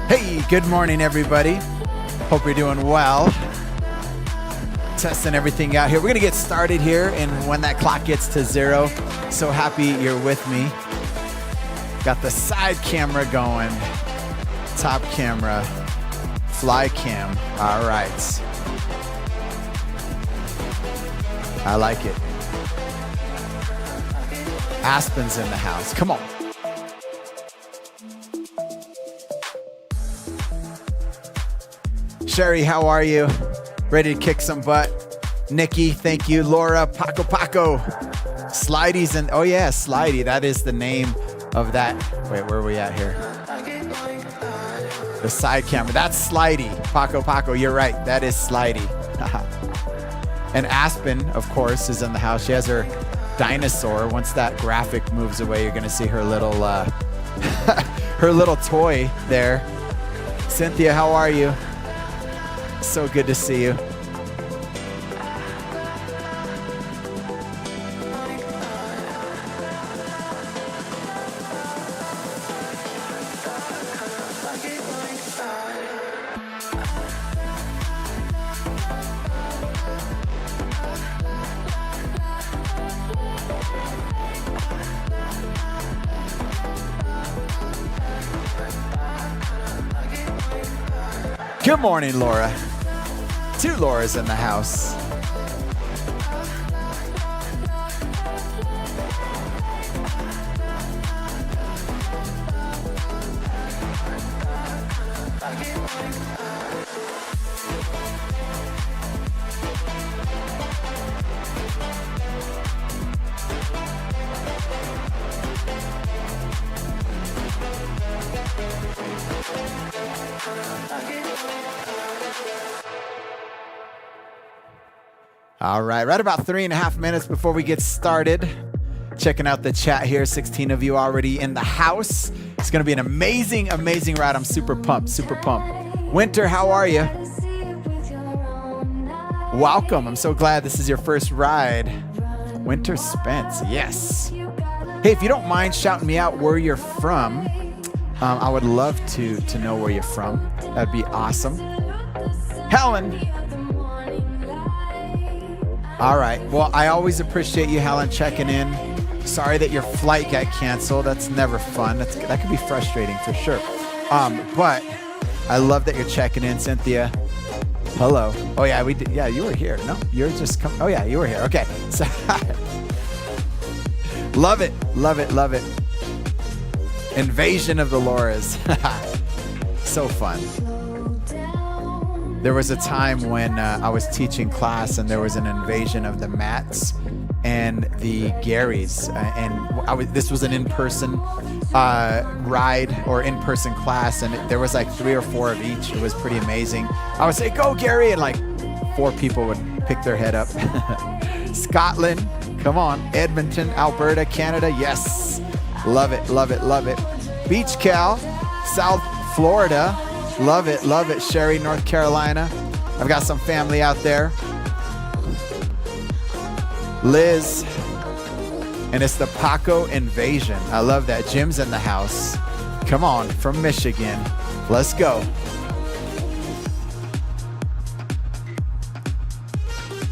Hey, good morning, everybody. Hope you're doing well. Testing everything out here. We're going to get started here, and when that clock gets to 0, so happy you're with me. Got the side camera going, top camera, fly cam. All right. I like it. Aspen's in the house. Come on. Sherry, how are you? Ready to kick some butt? Nikki, thank you. Laura, Paco. Slidey's in. Oh yeah, Slidey. That is the name of that. Wait, where are we at here? The side camera. That's Slidey. Paco. You're right. That is Slidey. And Aspen, of course, is in the house. She has her dinosaur. Once that graphic moves away, you're gonna see her little her little toy there. Cynthia, how are you? So good to see you. Good morning, Laura. 2 Lauras in the house. All right about 3.5 minutes before we get started. Checking out the chat here, 16 of you already in the house. It's gonna be an amazing ride. I'm super pumped. Winter, how are you? Welcome, I'm so glad this is your first ride. Winter Spence, yes. Hey, if you don't mind shouting me out where you're from, I would love to know where you're from. That'd be awesome. Helen. All right. Well, I always appreciate you, Helen, checking in. Sorry that your flight got canceled. That's never fun. That can be frustrating for sure. But I love that you're checking in, Cynthia. Hello. Oh yeah, we did. Yeah, you were here. No, you're just coming. Oh yeah, you were here. Okay. So love it. Invasion of the Lauras. So fun. There was a time when I was teaching class and there was an invasion of the Matts and the Garys. This was an in-person ride or in-person class, and there was like 3 or 4 of each. It was pretty amazing. I would say, go Gary, and like 4 people would pick their head up. Scotland, come on. Edmonton, Alberta, Canada, yes. Love it. Beach Cal, South Florida. Love it. Sherry, North Carolina. I've got some family out there. Liz. And it's the Paco invasion. I love that. Jim's in the house. Come on, from Michigan. Let's go.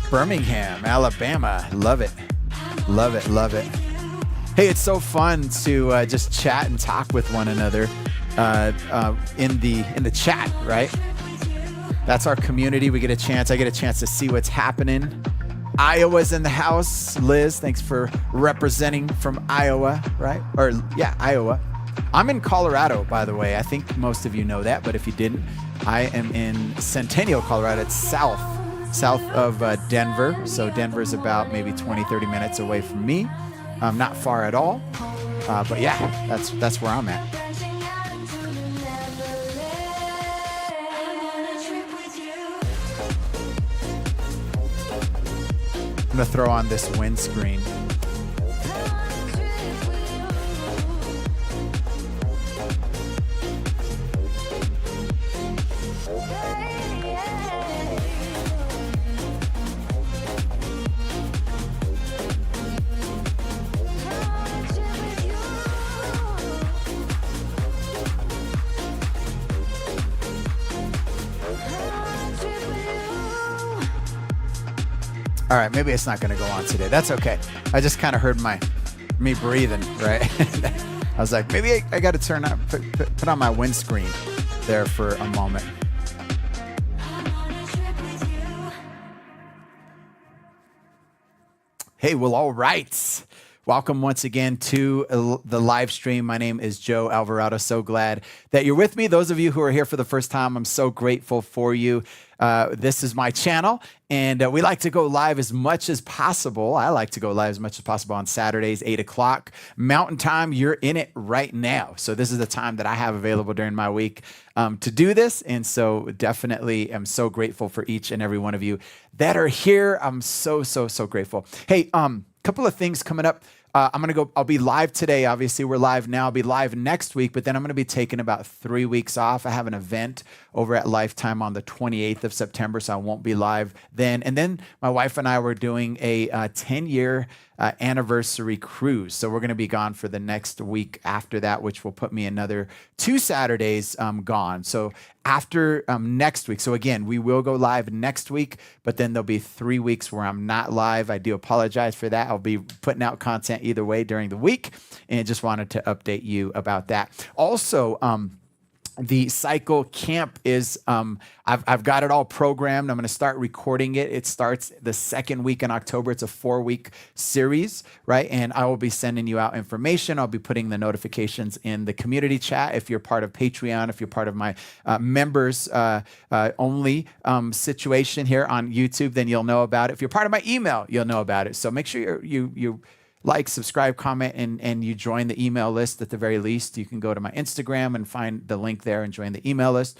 Birmingham, Alabama. Love it. Hey, it's so fun to just chat and talk with one another. In the chat, right? That's our community. I get a chance to see what's happening. Iowa's in the house. Liz, thanks for representing from Iowa, right? Iowa. I'm in Colorado, by the way. I think most of you know that, but if you didn't, I am in Centennial, Colorado. It's south of Denver. So Denver's about maybe 20, 30 minutes away from me. Not far at all. But yeah, that's where I'm at. I'm gonna throw on this windscreen. All right, maybe it's not going to go on today. That's okay. I just kind of heard me breathing, right? I was like, maybe I got to turn on, put on my windscreen there for a moment. Hey, well, all right. Welcome once again to the live stream. My name is Joe Alvarado. So glad that you're with me. Those of you who are here for the first time, I'm so grateful for you. This is my channel, and we like to go live as much as possible. I like to go live as much as possible on Saturdays, 8 o'clock Mountain Time. You're in it right now. So this is the time that I have available during my week to do this. And so definitely I'm so grateful for each and every one of you that are here. I'm so grateful. Hey, couple of things coming up. I'll be live today. Obviously, we're live now. I'll be live next week, but then I'm going to be taking about 3 weeks off. I have an event over at Lifetime on the 28th of September, so I won't be live then. And then my wife and I were doing a 10-year anniversary cruise. So we're going to be gone for the next week after that, which will put me another 2 Saturdays gone. So after next week. So again, we will go live next week, but then there'll be 3 weeks where I'm not live. I do apologize for that. I'll be putting out content either way during the week, and just wanted to update you about that. Also, the cycle camp is, I've got it all programmed. I'm going to start recording it. It starts the second week in October. It's a 4-week series, right? And I will be sending you out information. I'll be putting the notifications in the community chat. If you're part of Patreon, if you're part of my members only situation here on YouTube, then you'll know about it. If you're part of my email, you'll know about it. So make sure you like, subscribe, comment, and you join the email list at the very least. You can go to my Instagram and find the link there and join the email list.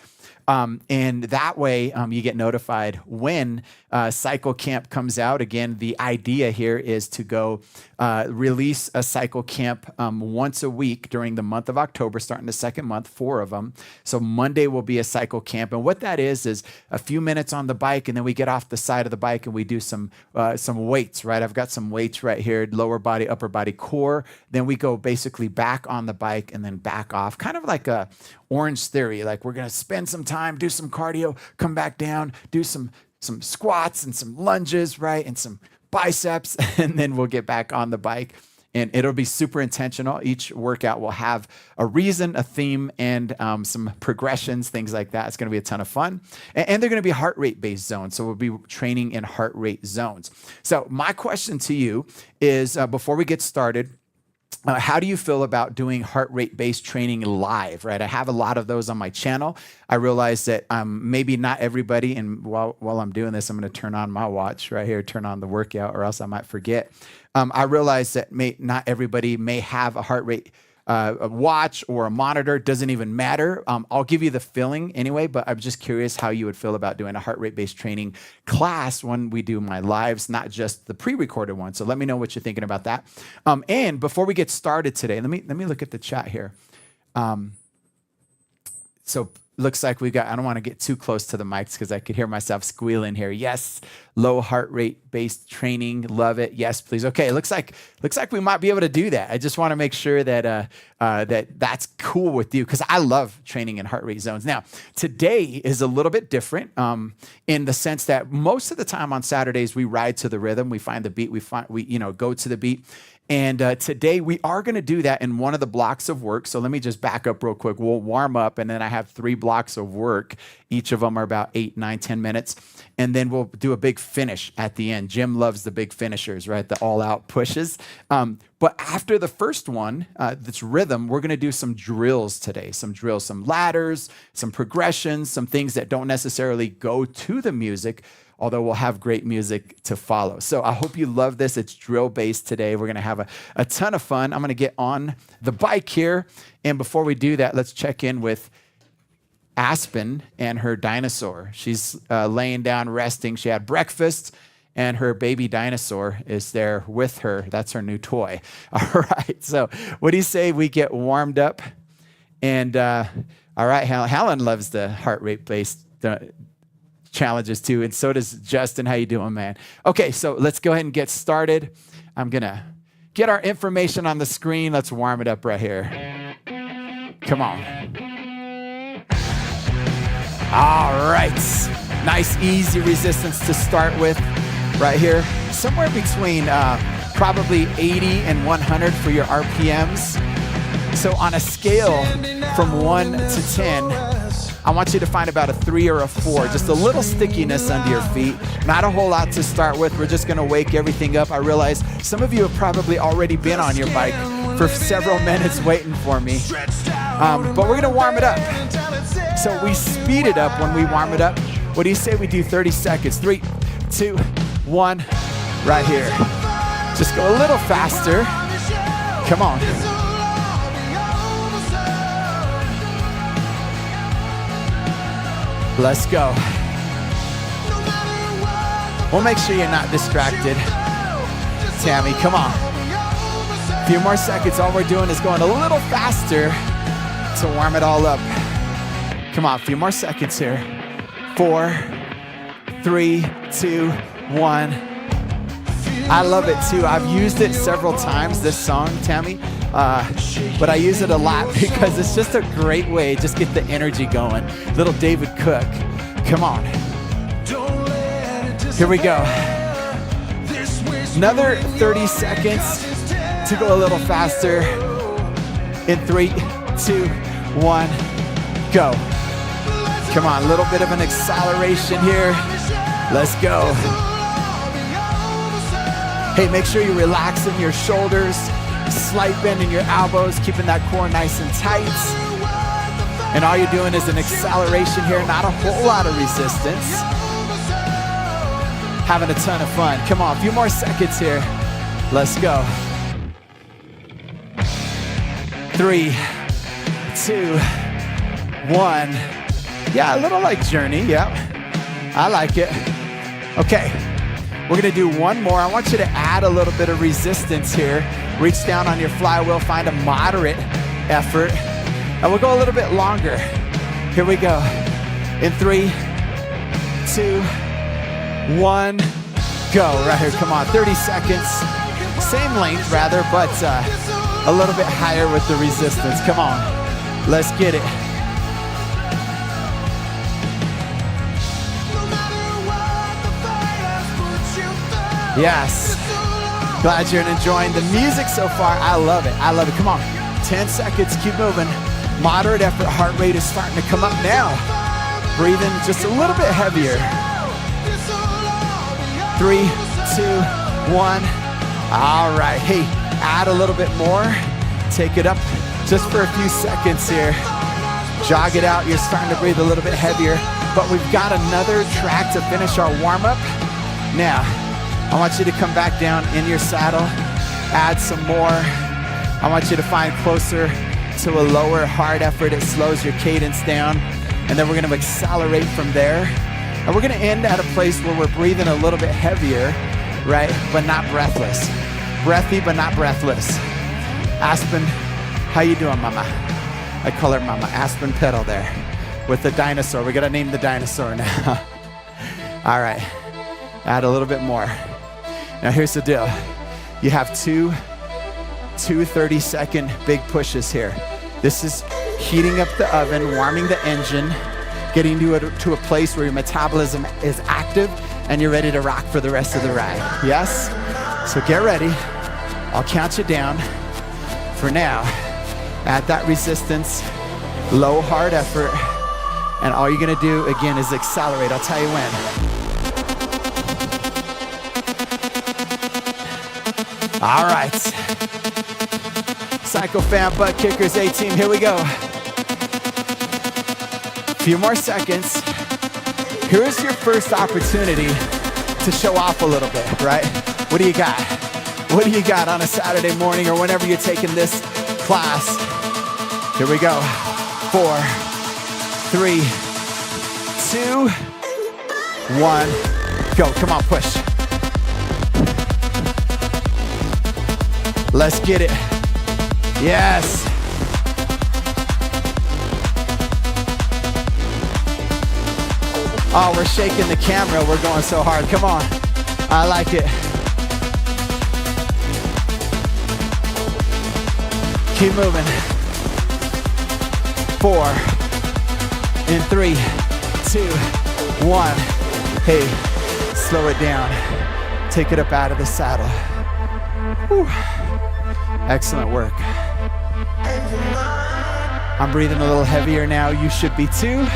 And that way you get notified when Cycle Camp comes out. Again, the idea here is to go release a Cycle Camp once a week during the month of October, starting the second month, 4 of them. So Monday will be a Cycle Camp. And what that is a few minutes on the bike, and then we get off the side of the bike and we do some weights, right? I've got some weights right here, lower body, upper body, core. Then we go basically back on the bike and then back off, kind of like a Orange Theory. Like we're going to spend some time, do some cardio, come back down, do some squats and some lunges, right? And some biceps, and then we'll get back on the bike. And it'll be super intentional. Each workout will have a reason, a theme, and some progressions, things like that. It's going to be a ton of fun. And they're going to be heart rate based zones. So we'll be training in heart rate zones. So my question to you is, before we get started, how do you feel about doing heart rate based training live, right? I have a lot of those on my channel. I realize that maybe not everybody, and while I'm doing this, I'm going to turn on my watch right here, turn on the workout, or else I might forget. I realize that not everybody may have a heart rate a watch or a monitor. Doesn't even matter. I'll give you the feeling anyway, but I'm just curious how you would feel about doing a heart rate based training class when we do my lives, not just the pre-recorded one. So let me know what you're thinking about that. And before we get started today, let me look at the chat here. So looks like we got, I don't want to get too close to the mics because I could hear myself squealing here. Yes, low heart rate based training. Love it. Yes, please. Okay, looks like we might be able to do that. I just want to make sure that that's cool with you, because I love training in heart rate zones. Now, today is a little bit different in the sense that most of the time on Saturdays we ride to the rhythm. We find the beat. We go to the beat. And today we are going to do that in one of the blocks of work. So let me just back up real quick. We'll warm up, and then I have 3 blocks of work. Each of them are about 8, 9, 10 minutes. And then we'll do a big finish at the end. Jim loves the big finishers, right? The all-out pushes. But after the first one, that's rhythm, we're going to do some drills today. Some drills, some ladders, some progressions, some things that don't necessarily go to the music, although we'll have great music to follow. So I hope you love this. It's drill-based today. We're going to have a ton of fun. I'm going to get on the bike here. And before we do that, let's check in with Aspen and her dinosaur. She's laying down, resting. She had breakfast, and her baby dinosaur is there with her. That's her new toy. All right. So what do you say we get warmed up? And all right, Helen loves the heart rate-based challenges too, and so does Justin. How you doing, man? Okay, so let's go ahead and get started. I'm going to get our information on the screen. Let's warm it up right here. Come on. All right. Nice, easy resistance to start with right here. Somewhere between probably 80 and 100 for your RPMs. So on a scale from 1 to 10, I want you to find about a 3 or a 4, just a little stickiness under your feet. Not a whole lot to start with. We're just gonna wake everything up. I realize some of you have probably already been on your bike for several minutes waiting for me. But we're gonna warm it up. So we speed it up when we warm it up. What do you say we do 30 seconds? 3, 2, 1, right here. Just go a little faster. Come on. Let's go. We'll make sure you're not distracted. Tammy, come on. A few more seconds. All we're doing is going a little faster to warm it all up. Come on, a few more seconds here. 4, 3, 2, 1. I love it too. I've used it several times, this song, Tammy. But I use it a lot because it's just a great way. Just get the energy going. Little David Cook. Come on. Here we go. Another 30 seconds to go a little faster. In 3, 2, 1, go. Come on, a little bit of an acceleration here. Let's go. Hey, make sure you're relaxing your shoulders. Slight bend in your elbows, keeping that core nice and tight. And all you're doing is an acceleration here, not a whole lot of resistance. Having a ton of fun. Come on, a few more seconds here. Let's go. 3, 2, 1. Yeah, a little like Journey, yep. I like it. Okay, we're gonna do one more. I want you to add a little bit of resistance here. Reach down on your flywheel, find a moderate effort, and we'll go a little bit longer. Here we go. In 3, 2, 1, go. Right here, come on, 30 seconds. Same length rather, but a little bit higher with the resistance. Come on, let's get it. Yes. Glad you're enjoying the music so far. I love it. I love it. Come on. 10 seconds. Keep moving. Moderate effort. Heart rate is starting to come up now. Breathing just a little bit heavier. 3, 2, 1. All right. Hey, add a little bit more. Take it up just for a few seconds here. Jog it out. You're starting to breathe a little bit heavier. But we've got another track to finish our warm-up. Now, I want you to come back down in your saddle, add some more. I want you to find closer to a lower hard effort. It slows your cadence down. And then we're gonna accelerate from there. And we're gonna end at a place where we're breathing a little bit heavier, right? But not breathless. Breathy, but not breathless. Aspen, how you doing, mama? I call her mama, Aspen Pedal there with the dinosaur. We gotta name the dinosaur now. All right, add a little bit more. Now here's the deal. You have two 30-second big pushes here. This is heating up the oven, warming the engine, getting to a place where your metabolism is active and you're ready to rock for the rest of the ride. Yes? So get ready. I'll count you down. For now, add that resistance, low hard effort, and all you're gonna do again is accelerate. I'll tell you when. All right. Psycho Fam, Butt Kickers, A-Team, here we go. A few more seconds. Here's your first opportunity to show off a little bit, right? What do you got? What do you got on a Saturday morning or whenever you're taking this class? Here we go. 4, 3, 2, 1. Go. Come on, push. Let's get it. Yes. Oh, we're shaking the camera. We're going so hard. Come on. I like it. Keep moving. 4, in 3, 2, 1. Hey, slow it down. Take it up out of the saddle. Whew. Excellent work. I'm breathing a little heavier now. You should be too.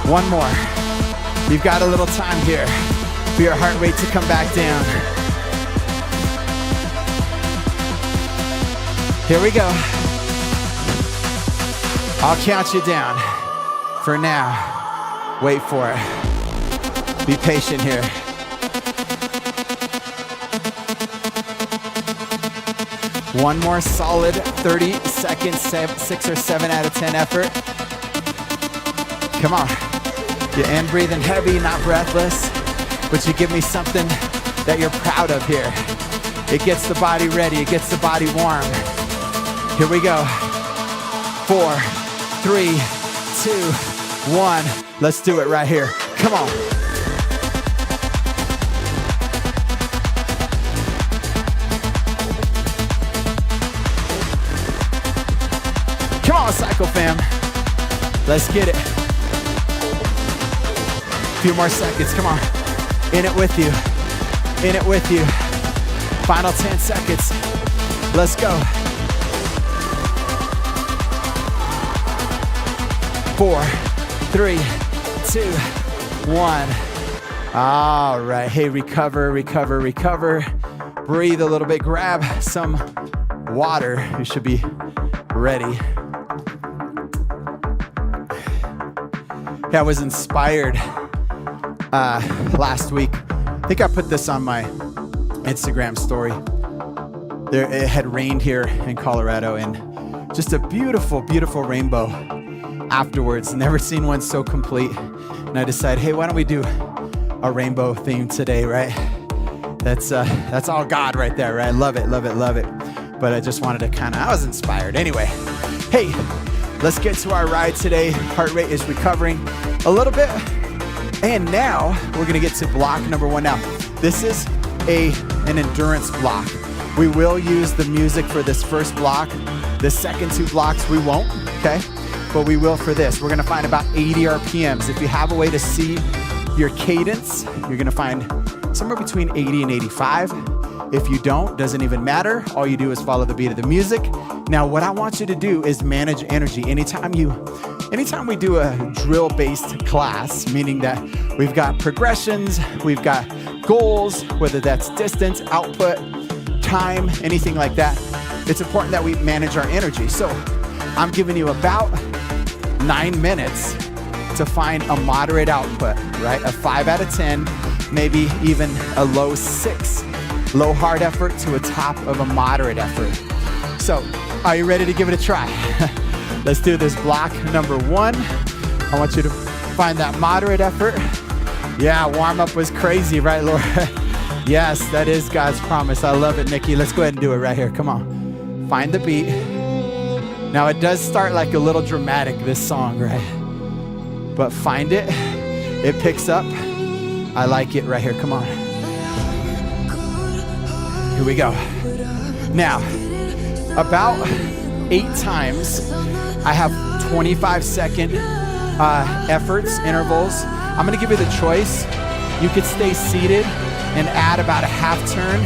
One more. You've got a little time here for your heart rate to come back down. Here we go. I'll count you down. For now, wait for it. Be patient here. One more solid 30 seconds, 6 or 7 out of 10 effort. Come on. You end breathing heavy, not breathless, but you give me something that you're proud of here. It gets the body ready. It gets the body warm. Here we go. 4, 3, 2, 1. Let's do it right here. Come on. Come on, Cycle Fam. Let's get it. Few more seconds, come on. In it with you. In it with you. Final 10 seconds. Let's go. 4, 3, 2, 1. All right, hey, recover, recover, recover. Breathe a little bit, grab some water. You should be ready. Yeah, I was inspired last week. I think I put this on my Instagram story. It had rained here in Colorado and just a beautiful, beautiful rainbow afterwards. Never seen one so complete. And I decided, hey, why don't we do a rainbow theme today, right? That's all God right there, right? Love it, love it, love it. But I just wanted to I was inspired. Anyway, hey, let's get to our ride today. Heart rate is recovering a little bit. And now we're gonna get to block number 1 now. This is an endurance block. We will use the music for this first block. The second 2 blocks we won't, okay? But we will for this. We're gonna find about 80 RPMs. If you have a way to see your cadence, you're gonna find somewhere between 80 and 85. If you don't, doesn't even matter. All you do is follow the beat of the music. Now, what I want you to do is manage energy. Anytime we do a drill-based class, meaning that we've got progressions, we've got goals, whether that's distance, output, time, anything like that, it's important that we manage our energy. So I'm giving you about 9 minutes to find a moderate output, right? A 5 out of 10, maybe even a low 6. Low hard effort to a top of a moderate effort. So, are you ready to give it a try? Let's do this block number 1. I want you to find that moderate effort. Yeah, warm up was crazy, right, Laura? Yes, that is God's promise. I love it, Nikki. Let's go ahead and do it right here. Come on. Find the beat. Now, it does start like a little dramatic, this song, right? But find it. It picks up. I like it right here. Come on. Here we go. Now, about 8 times, I have 25-second efforts, intervals. I'm gonna give you the choice. You could stay seated and add about a half turn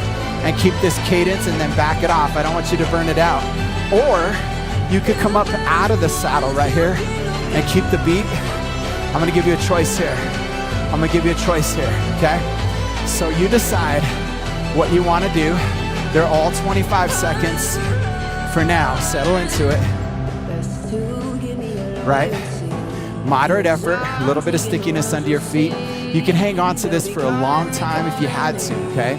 and keep this cadence and then back it off. I don't want you to burn it out. Or you could come up out of the saddle right here and keep the beat. I'm gonna give you a choice here. Okay? So you decide what you want to do. They're all 25 seconds. For now, settle into it. Right? Moderate effort, a little bit of stickiness under your feet. You can hang on to this for a long time if you had to, okay?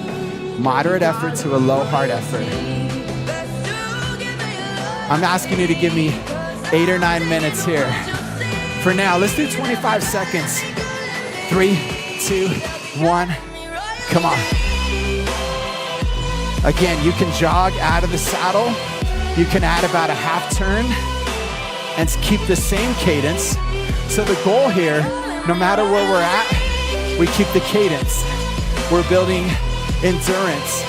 Moderate effort to a low heart effort. I'm asking you to give me 8 or 9 minutes here. For now, let's do 25 seconds. 3, 2, 1. Come on. Again, you can jog out of the saddle. You can add about a half turn and keep the same cadence. So the goal here, no matter where we're at, we keep the cadence. We're building endurance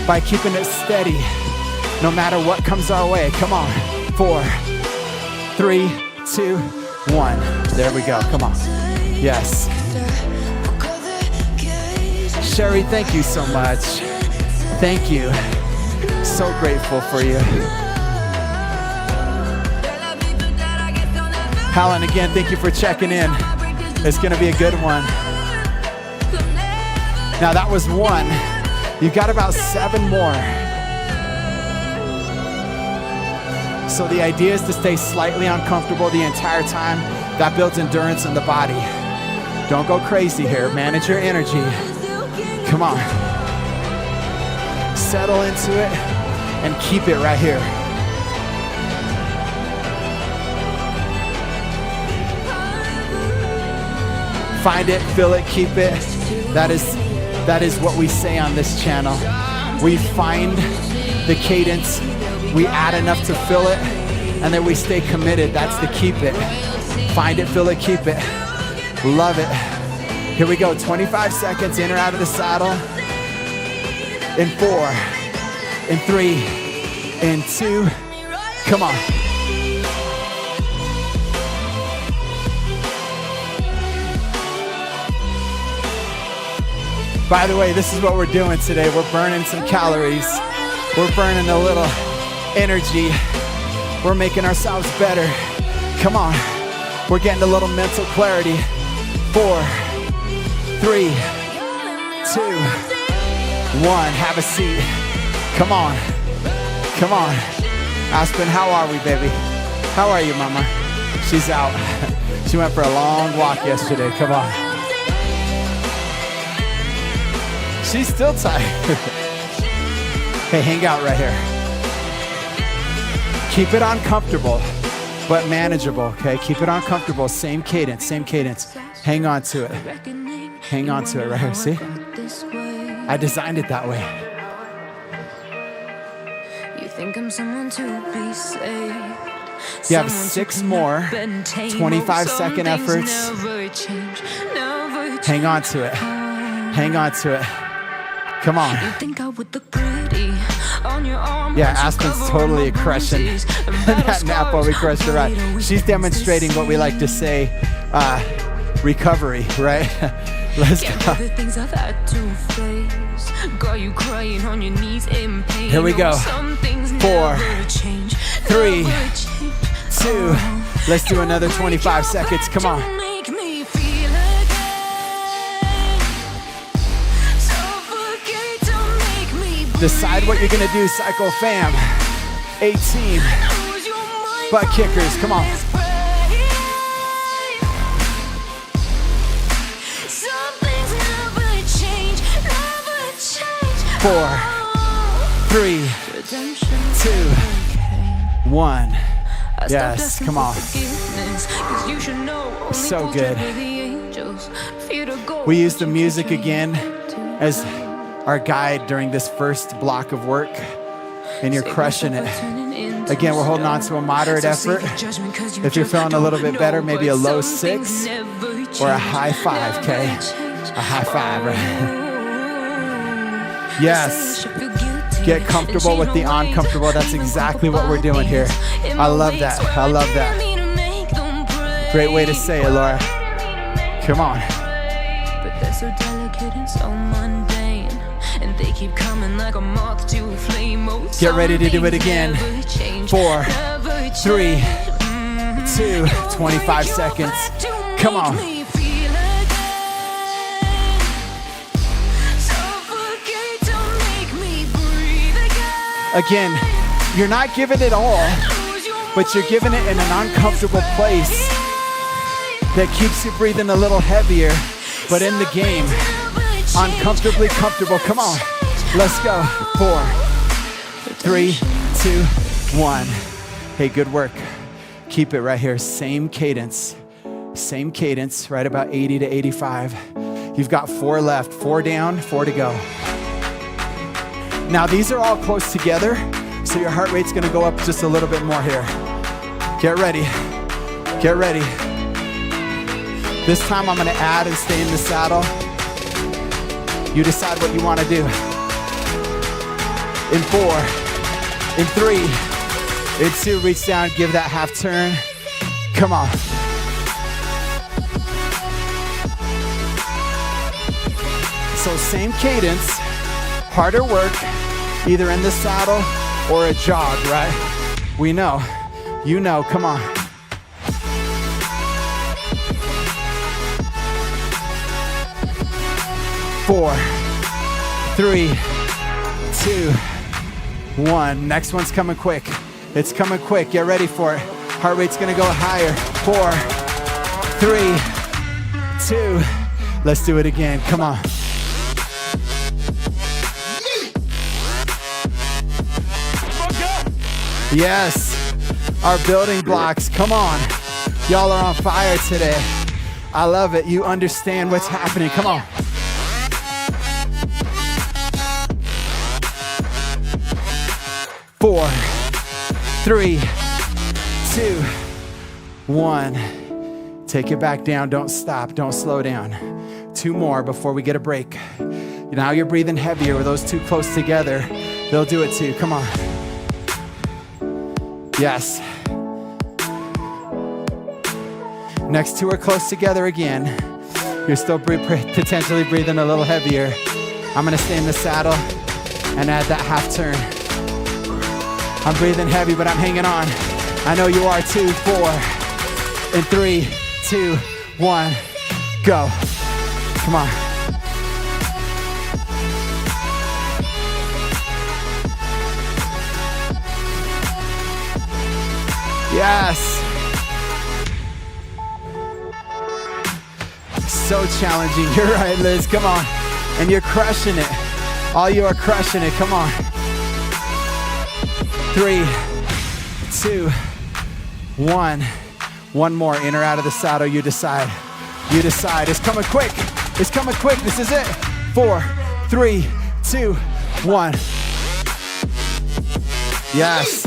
by keeping it steady, no matter what comes our way. Come on. 4, 3, 2, 1. There we go. Come on. Yes. Sherry, thank you so much. Thank you. So grateful for you. Helen, again, thank you for checking in. It's going to be a good one. Now that was 1. You've got about 7 more. So the idea is to stay slightly uncomfortable the entire time. That builds endurance in the body. Don't go crazy here. Manage your energy. Come on. Settle into it and keep it right here. Find it, feel it, keep it. That is what we say on this channel. We find the cadence, we add enough to fill it, and then we stay committed. That's the keep it. Find it, feel it, keep it. Love it. Here we go, 25 seconds in or out of the saddle. In 4, in 3, in 2, come on. By the way, this is what we're doing today. We're burning some calories. We're burning a little energy. We're making ourselves better. Come on. We're getting a little mental clarity. 4, 3, 2, 1. Have a seat. Come on. Come on. Aspen, how are we, baby? How are you, mama? She's out. She went for a long walk yesterday. Come on. She's still tired. Hey, hang out right here. Keep it uncomfortable, but manageable, okay? Keep it uncomfortable. Same cadence, same cadence. Hang on to it. Hang on to it right here, see? I designed it that way. You think I'm someone to be saved. You have 6 more 25-second efforts. Hang on to it. Hang on to it. Come on. Yeah, Aspen's totally crushing that nap while we crush the ride. She's demonstrating what we like to say, recovery, right? Let's go. Here we go. 4, 3, 2. Let's do another 25 seconds. Come on. Decide what you're gonna do, Psycho Fam. 18. Butt kickers, come on. 4, 3, 2, 1. Yes, come on. So good. We use the music again as our guide during this first block of work, and you're crushing it. Again, we're holding on to a moderate effort. If you're feeling a little bit better, maybe a low 6 or a high 5, okay? A high 5, right? Yes. Get comfortable with the uncomfortable. That's exactly what we're doing here. I love that. I love that. Great way to say it, Laura. Come on. But they're so delicate and so mundane, and they keep coming like a moth to a flame. Get ready to do it again. 4, 3, 2, 25 seconds. Come on. Again, You're not giving it all, but you're giving it in an uncomfortable place that keeps you breathing a little heavier, but in the game, uncomfortably comfortable. Come on, let's go. 4, 3, 2, 1. Hey, good work. Keep it right here. Same cadence, right about 80 to 85. You've got 4 left, 4 down, 4 to go. Now these are all close together, so your heart rate's gonna go up just a little bit more here. Get ready, get ready. This time I'm gonna add and stay in the saddle. You decide what you wanna do. In 4, in 3, in 2, reach down, give that half turn. Come on. So same cadence, harder work, either in the saddle or a jog, right? We know, you know, come on. Four, 3, 2, 1. Next one's coming quick. It's coming quick. Get ready for it. Heart rate's gonna go higher. 4, 3, 2. Let's do it again. Come on. Yes, our building blocks. Come on. Y'all are on fire today. I love it. You understand what's happening. Come on. 4, 3, 2, 1. Take it back down. Don't stop. Don't slow down. 2 more before we get a break. Now you're breathing heavier with those 2 close together. They'll do it too. Come on. Yes. Next 2 are close together again. You're still potentially breathing a little heavier. I'm gonna stay in the saddle and add that half turn. I'm breathing heavy, but I'm hanging on. I know you are too. 4, and 3, 2, 1, go. Come on. Yes. So challenging. You're right, Liz. Come on. And you're crushing it. All you are crushing it. Come on. 3, 2, 1. One more. In or out of the saddle. You decide. You decide. It's coming quick. It's coming quick. This is it. 4, 3, 2, 1. Yes.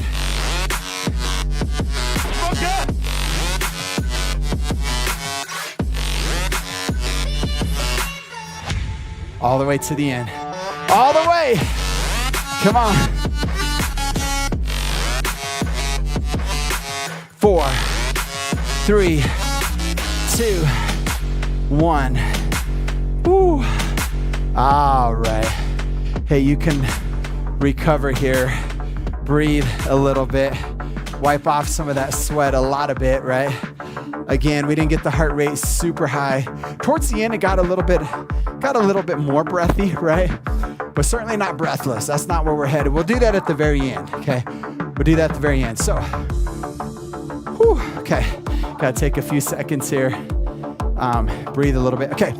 All the way to the end. All the way. Come on. 4, 3, 2, 1. Woo. All right. Hey, you can recover here. Breathe a little bit. Wipe off some of that sweat, a lot of it, right? Again, we didn't get the heart rate super high. Towards the end, it got a little bit more breathy, right? But certainly not breathless. That's not where we're headed. We'll do that at the very end, okay? We'll do that at the very end. So, okay. Gotta take a few seconds here. Breathe a little bit. Okay.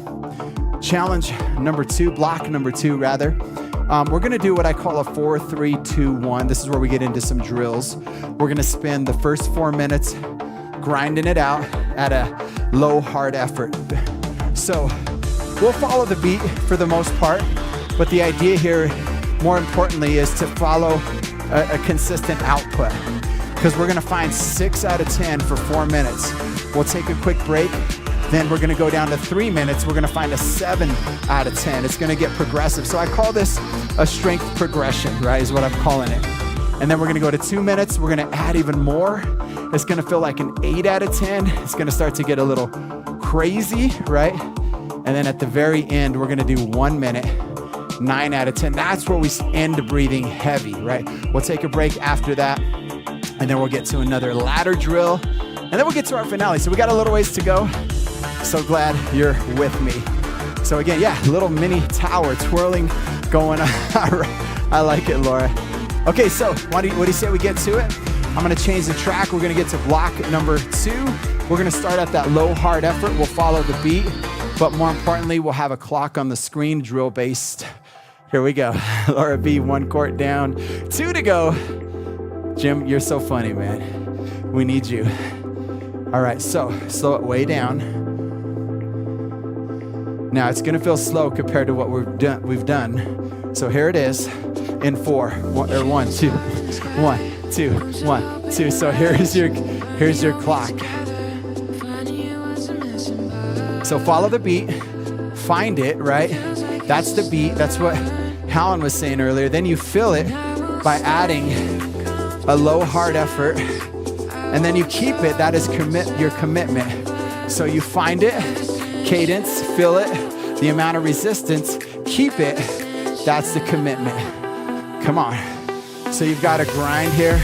Challenge number 2, block number 2, rather. We're gonna do what I call a 4, 3, 2, 1. This is where we get into some drills. We're gonna spend the first 4 minutes grinding it out at a low, hard effort. So we'll follow the beat for the most part, but the idea here, more importantly, is to follow a consistent output, because we're gonna find 6 out of 10 for 4 minutes. We'll take a quick break. Then we're gonna go down to 3 minutes. We're gonna find a 7 out of 10. It's gonna get progressive. So I call this a strength progression, right, is what I'm calling it. And then we're gonna go to 2 minutes. We're gonna add even more. It's gonna feel like an 8 out of 10. It's gonna start to get a little crazy, right? And then at the very end, we're gonna do 1 minute, 9 out of 10. That's where we end breathing heavy, right? We'll take a break after that, and then we'll get to another ladder drill, and then we'll get to our finale. So we got a little ways to go. So glad you're with me. So again, yeah, little mini tower twirling going on. I like it, Laura. Okay, so what do you say we get to it? I'm gonna change the track. We're gonna get to block number 2. We're gonna start at that low hard effort. We'll follow the beat, but more importantly, we'll have a clock on the screen, drill based. Here we go. Laura B, 1 chord down, 2 to go. Jim, you're so funny, man. We need you. All right, so slow it way down. Now it's gonna feel slow compared to what we've done. So here it is in 4, 1, 2, 1, 2, 1, 2. So here's your clock. So follow the beat, find it, right? That's the beat. That's what Hallen was saying earlier. Then you fill it by adding a low hard effort, and then you keep it. That is your commitment. So you find it, cadence, fill it, the amount of resistance, keep it. That's the commitment. Come on. So you've got to grind here.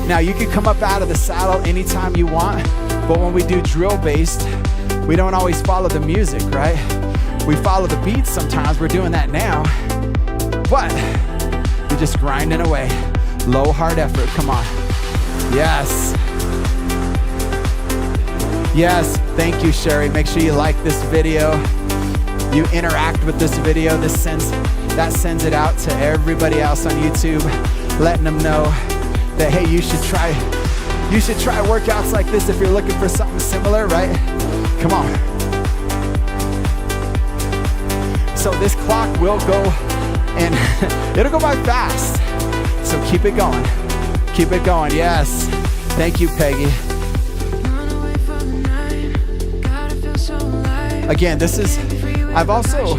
Now you can come up out of the saddle anytime you want, but when we do drill based, we don't always follow the music, right? We follow the beats sometimes. We're doing that now, but you're just grinding away. Low hard effort, come on. Yes. Yes, thank you, Sherry. Make sure you like this video. You interact with this video. That sends it out to everybody else on YouTube, letting them know that, hey, you should try workouts like this if you're looking for something similar, right? Come on. So this clock will go, and it'll go by fast. So keep it going. Keep it going, yes. Thank you, Peggy. Again, I've also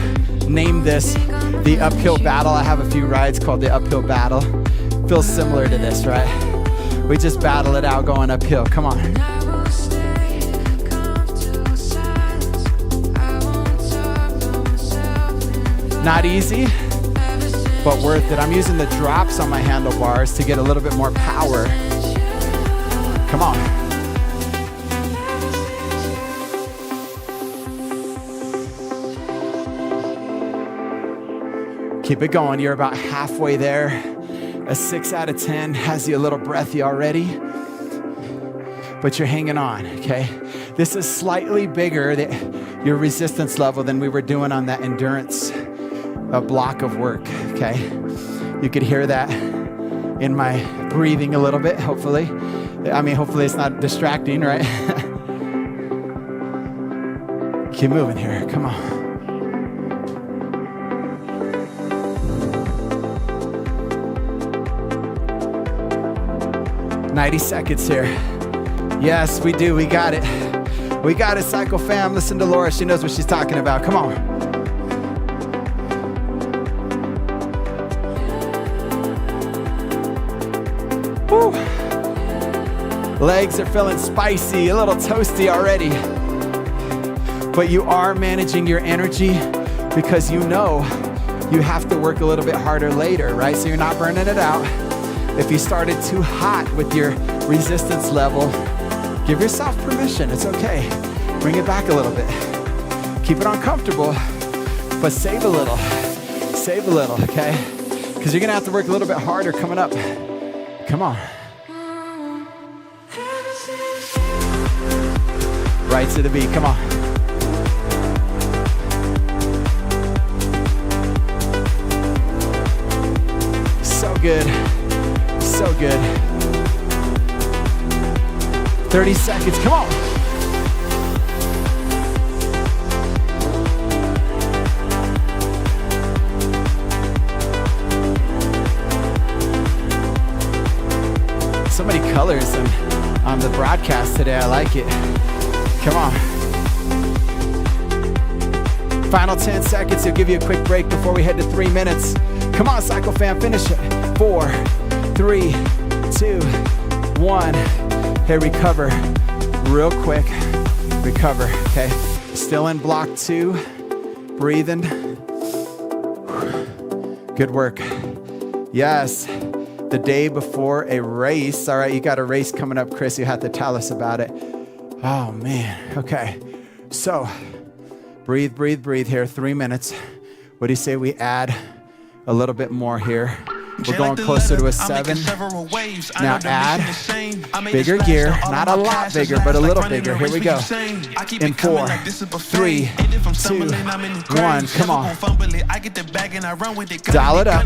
named this the uphill battle. I have a few rides called the uphill battle. Feels similar to this, right? We just battle it out going uphill. Come on. Not easy, but worth it. I'm using the drops on my handlebars to get a little bit more power. Come on. Keep it going. You're about halfway there. A 6 out of 10 has you a little breathy already, but you're hanging on, okay? This is slightly bigger, your resistance level, than we were doing on that endurance block of work, okay? You could hear that in my breathing a little bit, hopefully. Hopefully it's not distracting, right? Keep moving here, come on. 90 seconds here. Yes, we do. We got it. We got it, Cycle Fam. Listen to Laura. She knows what she's talking about. Come on. Woo. Legs are feeling spicy, a little toasty already. But you are managing your energy because you know you have to work a little bit harder later, right? So you're not burning it out. If you started too hot with your resistance level, give yourself permission. It's okay. Bring it back a little bit. Keep it uncomfortable, but save a little. Save a little, okay? Because you're going to have to work a little bit harder coming up. Come on. Right to the beat. Come on. So good. So good. 30 seconds, come on. So many colors on the broadcast today, I like it. Come on. Final 10 seconds, he'll give you a quick break before we head to 3 minutes. Come on, Cycle Fam, finish it. 4, 3, 2, 1. Hey, recover real quick. Recover, okay? Still in block 2. Breathing. Good work. Yes. The day before a race. All right, you got a race coming up, Chris. You have to tell us about it. Oh, man. Okay. So, breathe, breathe, breathe here. 3 minutes. What do you say we add a little bit more here? We're going closer to a 7. Now add bigger gear, not a lot bigger, but a little bigger. Here we go. In 4, 3, 2, 1. Come on. Dial it up.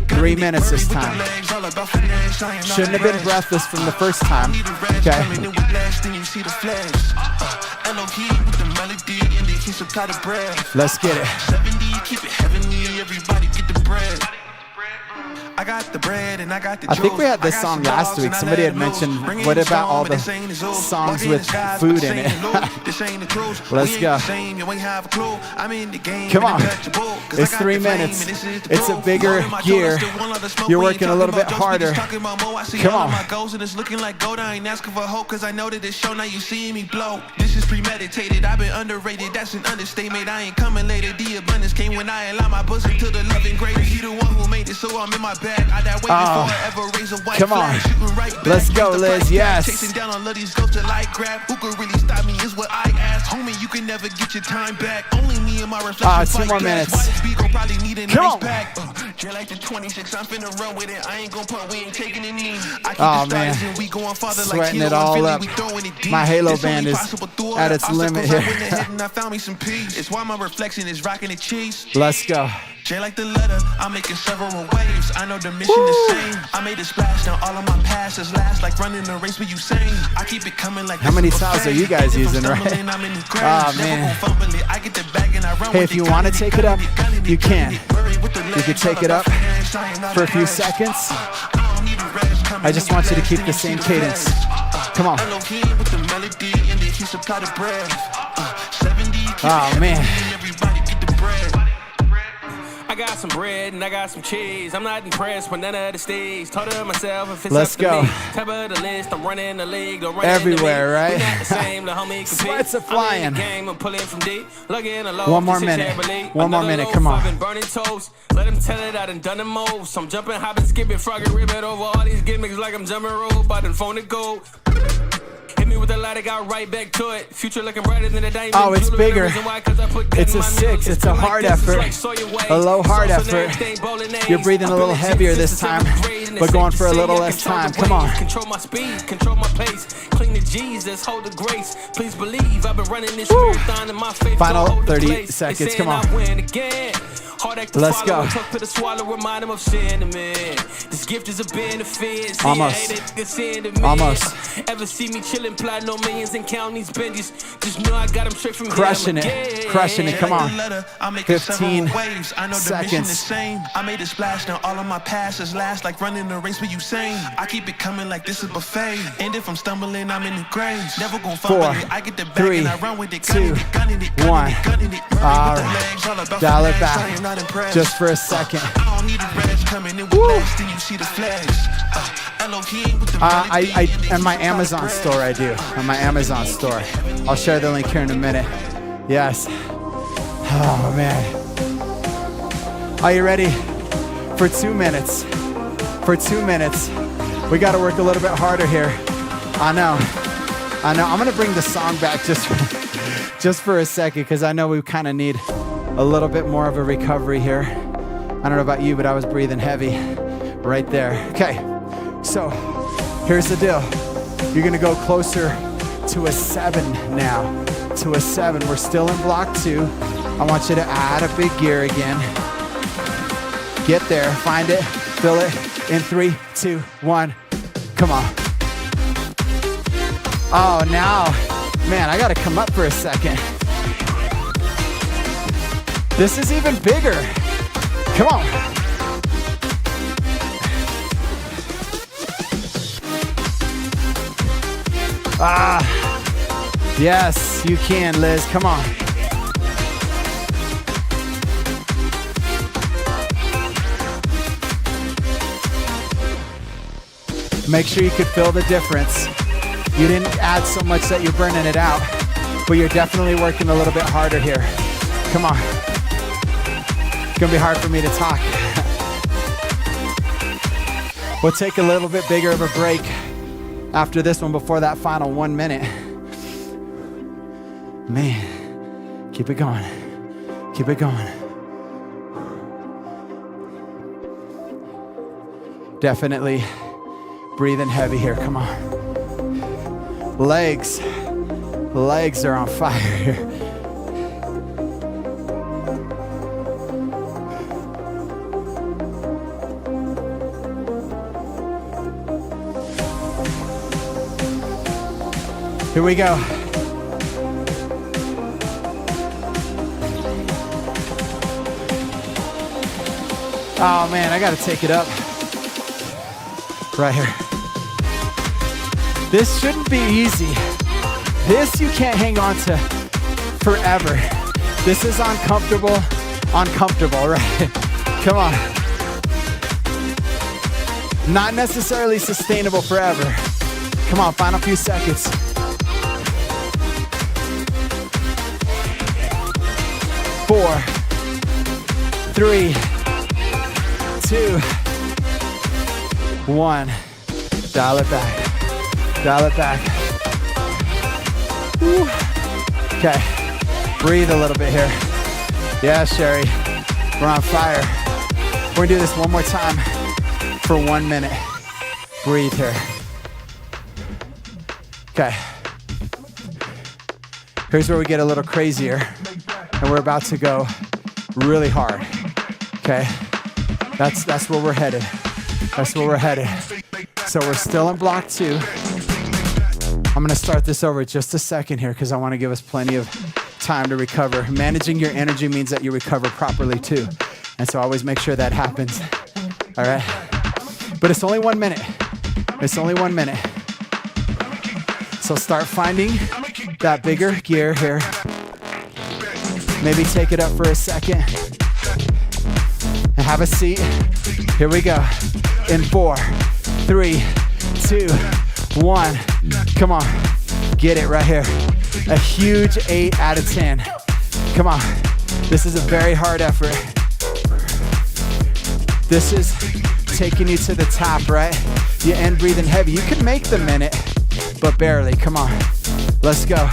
3 minutes this time. Shouldn't have been breathless from the first time. Okay. Let's get it. I think we had this song last week. Somebody had mentioned, what about all the songs with food in it? Let's go. Come on. It's 3 minutes. It's a bigger gear. You're working a little bit harder. Come on. This is premeditated. I've been underrated. That's an understatement. I ain't coming later. The abundance came when I allow my bosom to the loving greatest. He the one who made it, so I'm in my bag. Come on. Let's go, Liz. Yes. Chasing down on Luddy's ghost till I grab. Who could really stop me is what I ask. Homie, you can never get your time back. Only me and my reflection. 2 more minutes. Come on. Like the 26, I'm finna run with it. I ain't gon' put, we ain't taking it in. Oh man, sweating it all up. My Halo band is at its limit here. It's why my reflection is rocking the cheese. Let's go. J like the letter, I'm making several waves. I know the mission is same. I made a splash, now all of my passes last like running a race with you saying. I keep it coming like. How many styles are you guys using, right? Oh man. Hey, if you want to take it up, you can. You can take it up for a few seconds. I just want you to keep the same cadence. Come on. Oh man. I got some bread and I got some cheese. I'm not impressed with none of the stage. Told her myself if it's Let's go. Top of the list, I'm running the league. Everywhere, right? Sweats are flying. One more minute. One more minute. Come on. Let him tell it I done the most. I'm jumping, hopping, skipping, frogging, ribbon over all these gimmicks like I'm jumping rope. I done phone the gold. Hit me with a light, I got right back to it. Future looking brighter than a diamond. Oh, it's bigger. It's a 6. It's a hard effort. A low hard effort. You're breathing a little heavier this time, but going for a little less time. Come on. Control my speed, control my pace. Cling to Jesus, hold the grace. Please believe I've been running this marathon in my faith. Final 30 seconds. Come on. Let's go. This gift is a benefit. Almost. Almost. Ever see me chilling, plotting no millions and counting these benches? Just know I got them straight from crushing it. Crushing it. Come on. 15 seconds. I made a splash. Now all of my passes last like running a race with you saying. I keep it coming like this is buffet. And if I'm stumbling, I'm in the graves. Never gonna fumble it. I get the back and I run with it. 2, 1. All right. Dial it back. Just for a second. And my Amazon store I do. On my Amazon store. I'll share the link here in a minute. Yes. Oh man. Are you ready? For 2 minutes. For 2 minutes. We gotta work a little bit harder here. I know. I'm gonna bring the song back just for a second because I know we kind of need a little bit more of a recovery here. I don't know about you, but I was breathing heavy right there. Okay, so here's the deal. You're gonna go closer to a 7 now. To a 7. We're still in block 2. I want you to add a big gear again. Get there, find it, fill it in 3, 2, 1. Come on. Oh, now, man, I gotta come up for a second. This is even bigger. Come on. Yes, you can, Liz. Come on. Make sure you could feel the difference. You didn't add so much that you're burning it out, but you're definitely working a little bit harder here. Come on. It's gonna be hard for me to talk. We'll take a little bit bigger of a break after this one before that final 1 minute. Man, keep it going. Keep it going. Definitely breathing heavy here. Come on. Legs are on fire here. Here we go. Oh man, I gotta take it up. Right here. This shouldn't be easy. This you can't hang on to forever. This is uncomfortable, right? Come on. Not necessarily sustainable forever. Come on, final few seconds. 4, 3, 2, 1. Dial it back. Dial it back. Woo. Okay. Breathe a little bit here. Yeah, Sherry. We're on fire. We're gonna do this one more time for 1 minute. Breathe here. Okay. Here's where we get a little crazier. And we're about to go really hard. Okay? That's where we're headed. That's where we're headed. So we're still in block 2. I'm gonna start this over just a second here because I wanna give us plenty of time to recover. Managing your energy means that you recover properly too. And so always make sure that happens. All right? But it's only 1 minute. It's only 1 minute. So start finding that bigger gear here. Maybe take it up for a second. And have a seat. Here we go. In 4, 3, 2, 1. Come on. Get it right here. A huge 8 out of 10. Come on. This is a very hard effort. This is taking you to the top, right? You end breathing heavy. You can make the minute, but barely. Come on. Let's go.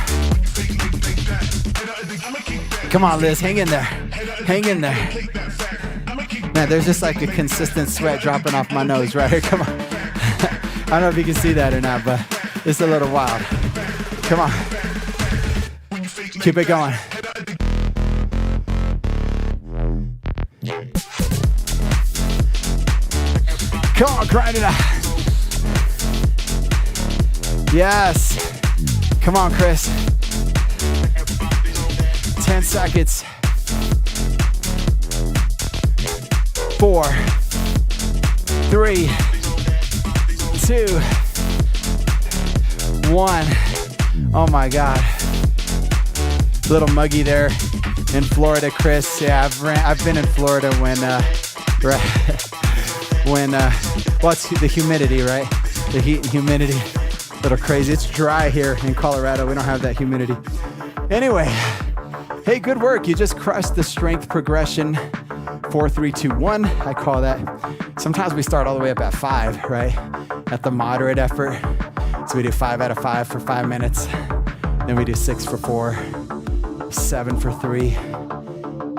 Come on, Liz. Hang in there. Hang in there. Man, there's just like a consistent sweat dropping off my nose right here. Come on. I don't know if you can see that or not, but it's a little wild. Come on. Keep it going. Come on, grind it out. Yes. Come on, Chris. 10 seconds. 4, 3, 2, 1. Oh my God. Little muggy there in Florida, Chris. Yeah, I've been in Florida when well, it's the humidity, right? The heat and humidity. A little crazy. It's dry here in Colorado. We don't have that humidity. Anyway, hey, good work. You just crushed the strength progression. 4, 3, 2, 1. I call that. Sometimes we start all the way up at 5, right? At the moderate effort. So we do 5 out of 5 for 5 minutes. Then we do 6 for 4, 7 for 3,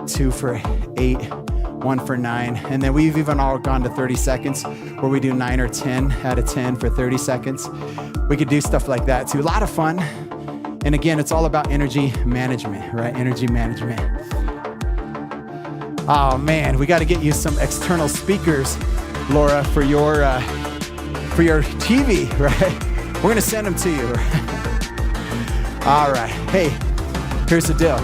2 for 8, 1 for 9. And then we've even all gone to 30 seconds where we do 9 or 10 out of 10 for 30 seconds. We could do stuff like that too. A lot of fun. And again, it's all about energy management, right? Energy management. Oh man, we got to get you some external speakers, Laura, for your TV, right? We're gonna send them to you. All right. Hey, here's the deal.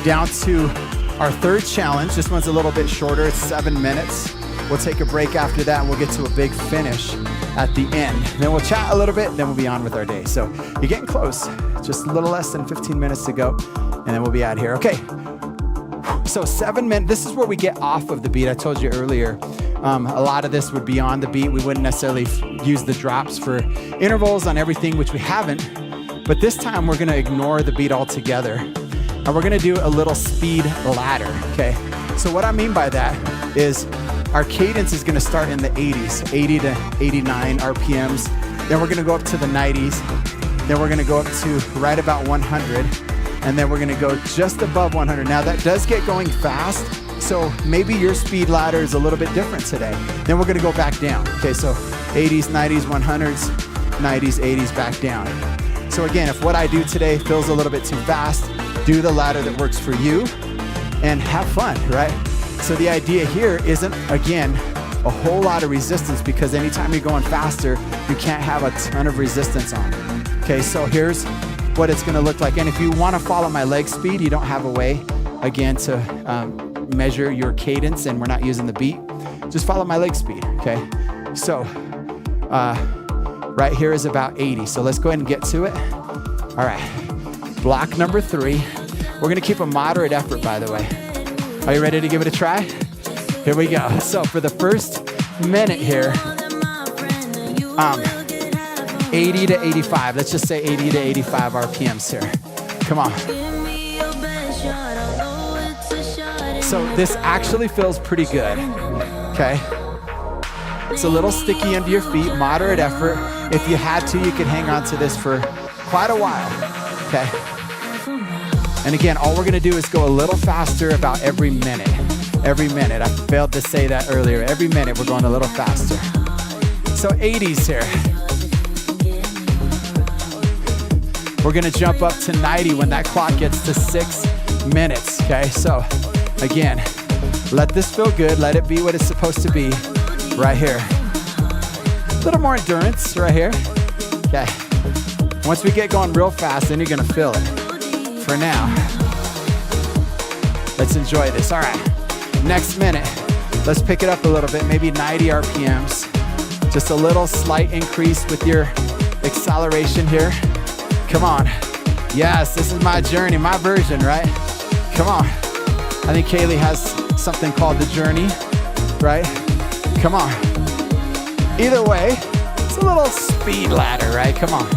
Down to our third challenge. This one's a little bit shorter. It's 7 minutes. We'll take a break after that, and we'll get to a big finish at the end. Then we'll chat a little bit, then we'll be on with our day. So you're getting close. Just a little less than 15 minutes to go, and then we'll be out here. Okay. So 7 minutes, this is where we get off of the beat. I told you earlier, a lot of this would be on the beat. We wouldn't necessarily use the drops for intervals on everything, which we haven't. But this time we're gonna ignore the beat altogether. And we're gonna do a little speed ladder, okay? So what I mean by that is our cadence is gonna start in the 80s, 80 to 89 RPMs. Then we're gonna go up to the 90s. Then we're gonna go up to right about 100. And then we're gonna go just above 100. Now that does get going fast, So maybe your speed ladder is a little bit different today. Then we're gonna go back down. Okay, so 80s, 90s, 100s, 90s, 80s, back down. So again, if what I do today feels a little bit too fast, do the ladder that works for you and have fun, right? So the idea here isn't, again, a whole lot of resistance, because anytime you're going faster, you can't have a ton of resistance on it. Okay, so here's what it's gonna look like. And if you wanna follow my leg speed, you don't have a way, again, to measure your cadence, and we're not using the beat. Just follow my leg speed, okay? So, right here is about 80. So let's go ahead and get to it. All right, block number 3. We're gonna keep a moderate effort, by the way. Are you ready to give it a try? Here we go. So for the first minute here, 80 to 85. Let's just say 80 to 85 RPMs here. Come on. So this actually feels pretty good, okay? It's a little sticky under your feet, moderate effort. If you had to, you could hang on to this for quite a while, okay? And again, all we're gonna do is go a little faster about every minute. Every minute, I failed to say that earlier. Every minute, we're going a little faster. So 80s here. We're gonna jump up to 90 when that clock gets to 6 minutes, okay? So again, let this feel good. Let it be what it's supposed to be right here. A little more endurance right here, okay? Once we get going real fast, then you're gonna feel it. For now, let's enjoy this. All right, next minute, let's pick it up a little bit, maybe 90 RPMs. Just a little slight increase with your acceleration here. Come on. Yes, this is my journey, my version, right? Come on. I think Kaylee has something called the journey, right? Come on. Either way, it's a little speed ladder, right? Come on.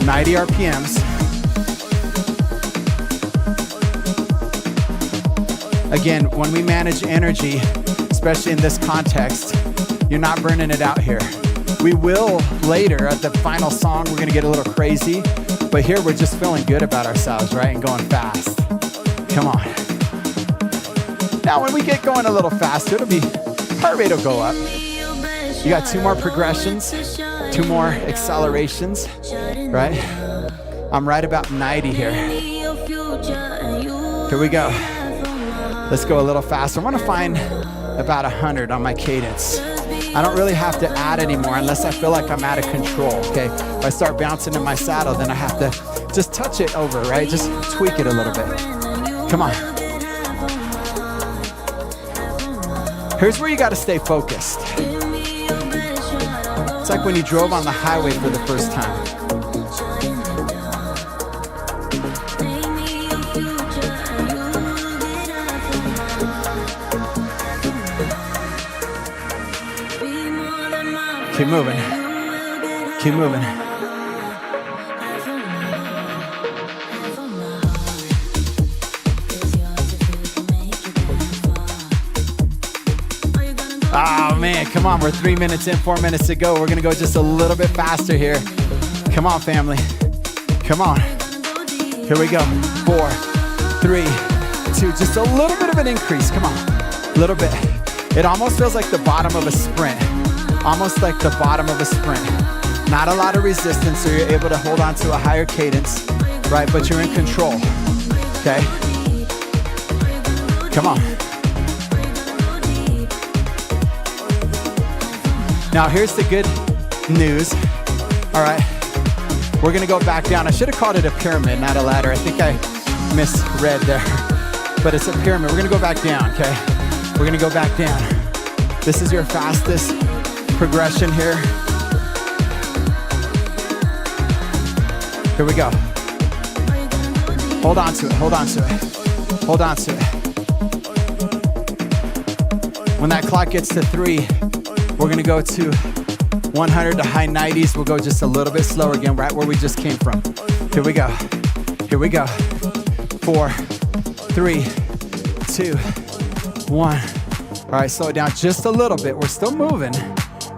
90 RPMs. Again, when we manage energy, especially in this context, you're not burning it out here. We will later at the final song, we're gonna get a little crazy, but here we're just feeling good about ourselves, right? And going fast. Come on. Now when we get going a little faster, it'll be, heart rate will go up. You got 2 more progressions, 2 more accelerations, right? I'm right about 90 here. Here we go. Let's go a little faster. I want to find about 100 on my cadence. I don't really have to add anymore unless I feel like I'm out of control, okay? If I start bouncing in my saddle, then I have to just touch it over, right? Just tweak it a little bit. Come on. Here's where you got to stay focused. It's like when you drove on the highway for the first time. Keep moving. Keep moving. Oh man, come on, we're 3 minutes in, 4 minutes to go. We're gonna go just a little bit faster here. Come on, family. Come on. Here we go. 4, 3, 2, just a little bit of an increase. Come on, a little bit. It almost feels like the bottom of a sprint. Almost like the bottom of a sprint. Not a lot of resistance, so you're able to hold on to a higher cadence, right? But you're in control, okay? Come on. Now here's the good news, all right? We're gonna go back down. I should have called it a pyramid, not a ladder. I think I misread there, but it's a pyramid. We're gonna go back down, okay? We're gonna go back down. This is your fastest progression here. Here we go. Hold on to it, hold on to it. Hold on to it. When that clock gets to 3, we're gonna go to 100 to high 90s. We'll go just a little bit slower again, right where we just came from. Here we go. Here we go. 4, 3, 2, 1. All right, slow it down just a little bit. We're still moving.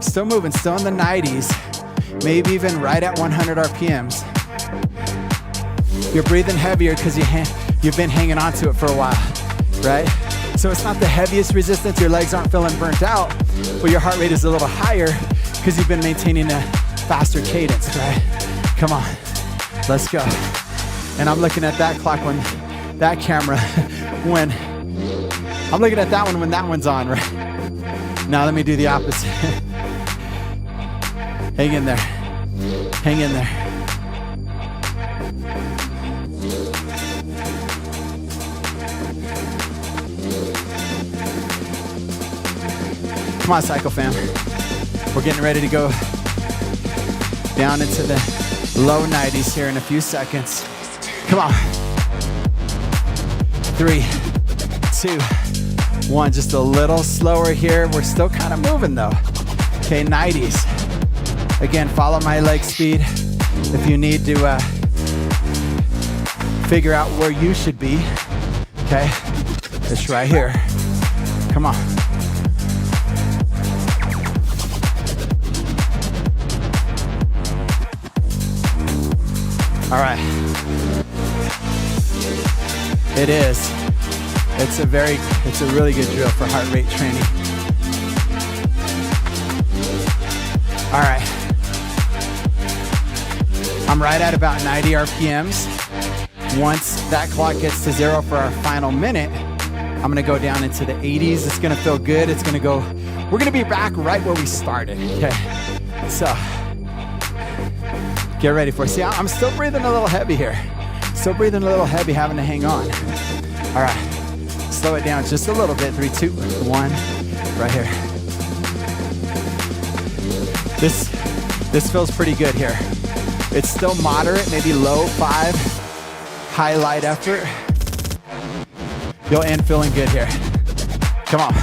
Still moving, still in the 90s, maybe even right at 100 RPMs. You're breathing heavier because you've been hanging on to it for a while, right? So it's not the heaviest resistance, your legs aren't feeling burnt out, but your heart rate is a little higher because you've been maintaining a faster cadence, right? Come on, let's go. And I'm looking at that clock when that camera, I'm looking at that one when that one's on, right? Now let me do the opposite. Hang in there, hang in there. Come on, Cycle Fam. We're getting ready to go down into the low 90s here in a few seconds. Come on. 3, 2, 1. Just a little slower here. We're still kind of moving though. Okay, 90s. Again, follow my leg speed. If you need to figure out where you should be, okay? It's right here. Come on. All right. It is. It's a really good drill for heart rate training. All right. I'm right at about 90 RPMs. Once that clock gets to 0 for our final minute, I'm gonna go down into the 80s. It's gonna feel good. We're gonna be back right where we started, okay? So, get ready for it. See, I'm still breathing a little heavy here. Still breathing a little heavy, having to hang on. All right, slow it down just a little bit. 3, 2, 1, right here. This feels pretty good here. It's still moderate, maybe low 5, high light effort. You'll end feeling good here. Come on.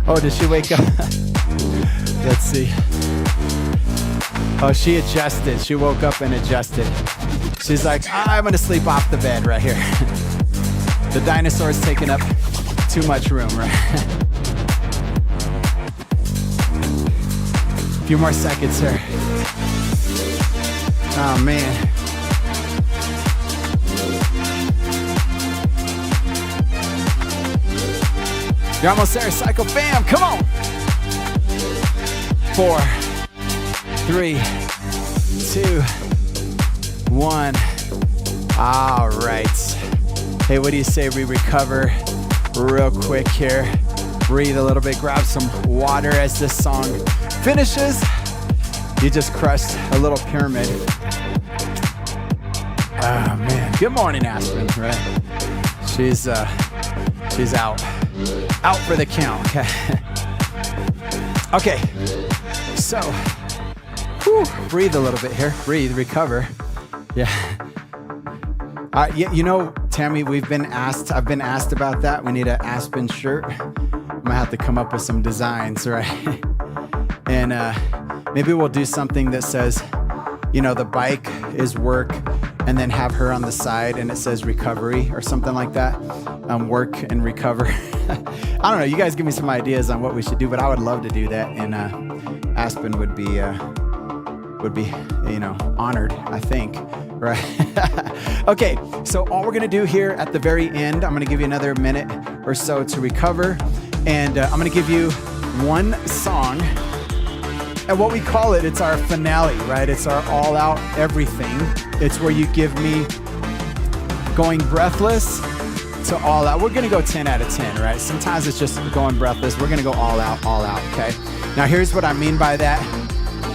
Oh, did she wake up? Let's see. Oh, she adjusted. She woke up and adjusted. She's like, I'm gonna sleep off the bed right here. The dinosaur's taking up too much room, right? A few more seconds here. Oh, man. You're almost there, Cycle Fam, come on. 4, 3, 2, 1. All right. Hey, what do you say we recover real quick here? Breathe a little bit, grab some water as this song finishes. You just crushed a little pyramid. Oh man, good morning, Aspen, right? She's out for the count, okay? Okay, so, breathe a little bit here. Breathe, recover. Yeah. You know, Tammy, I've been asked about that. We need an Aspen shirt. I'm gonna have to come up with some designs, right? And maybe we'll do something that says, you know, the bike is work, and then have her on the side and it says recovery or something like that. Work and recover. I don't know, you guys give me some ideas on what we should do, but I would love to do that, and Aspen would be, you know, honored, I think, right? Okay, so all we're gonna do here at the very end, I'm gonna give you another minute or so to recover, and I'm gonna give you one song, and what we call it, it's our finale, right? It's our all out everything. It's where you give me going breathless to all out. We're gonna go 10 out of 10, right? Sometimes it's just going breathless. We're gonna go all out, okay? Now here's what I mean by that.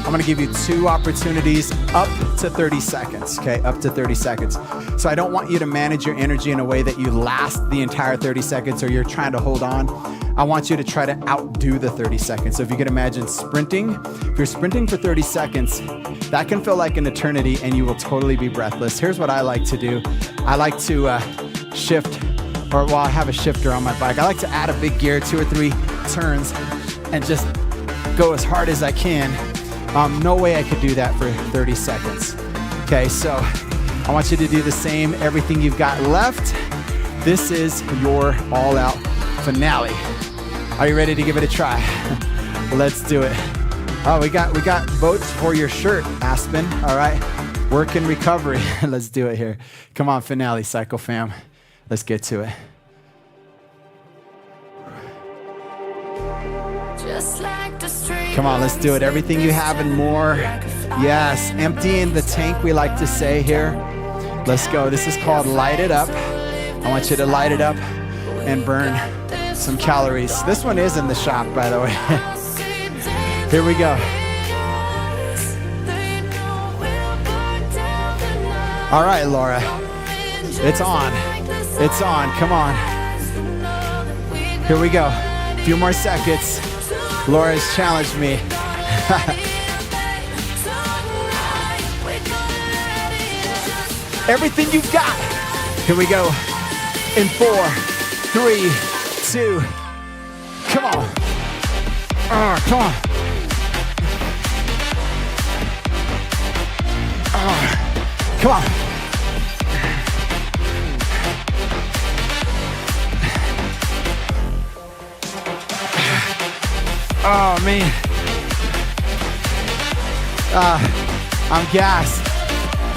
I'm gonna give you 2 opportunities up to 30 seconds, okay? Up to 30 seconds. So I don't want you to manage your energy in a way that you last the entire 30 seconds or you're trying to hold on. I want you to try to outdo the 30 seconds. So if you can imagine sprinting, if you're sprinting for 30 seconds, that can feel like an eternity and you will totally be breathless. Here's what I like to do. I like to shift, or well, I have a shifter on my bike. I like to add a big gear, 2 or 3 turns, and just go as hard as I can. No way I could do that for 30 seconds. Okay, so I want you to do the same, everything you've got left. This is your all-out finale. Are you ready to give it a try? Let's do it. Oh, we got votes for your shirt, Aspen. All right. Work and recovery. Let's do it here. Come on, finale, Cycle Fam. Let's get to it. Come on, let's do it. Everything you have and more. Yes, emptying the tank, we like to say here. Let's go. This is called Light It Up. I want you to light it up and burn some calories. This one is in the shop, by the way. Here we go. All right, Laura. It's on. It's on. Come on. Here we go. A few more seconds. Laura's challenged me. Everything you've got. Here we go. In 4, 3, 2. Come on. Come on. Come on. Oh, man. I'm gassed.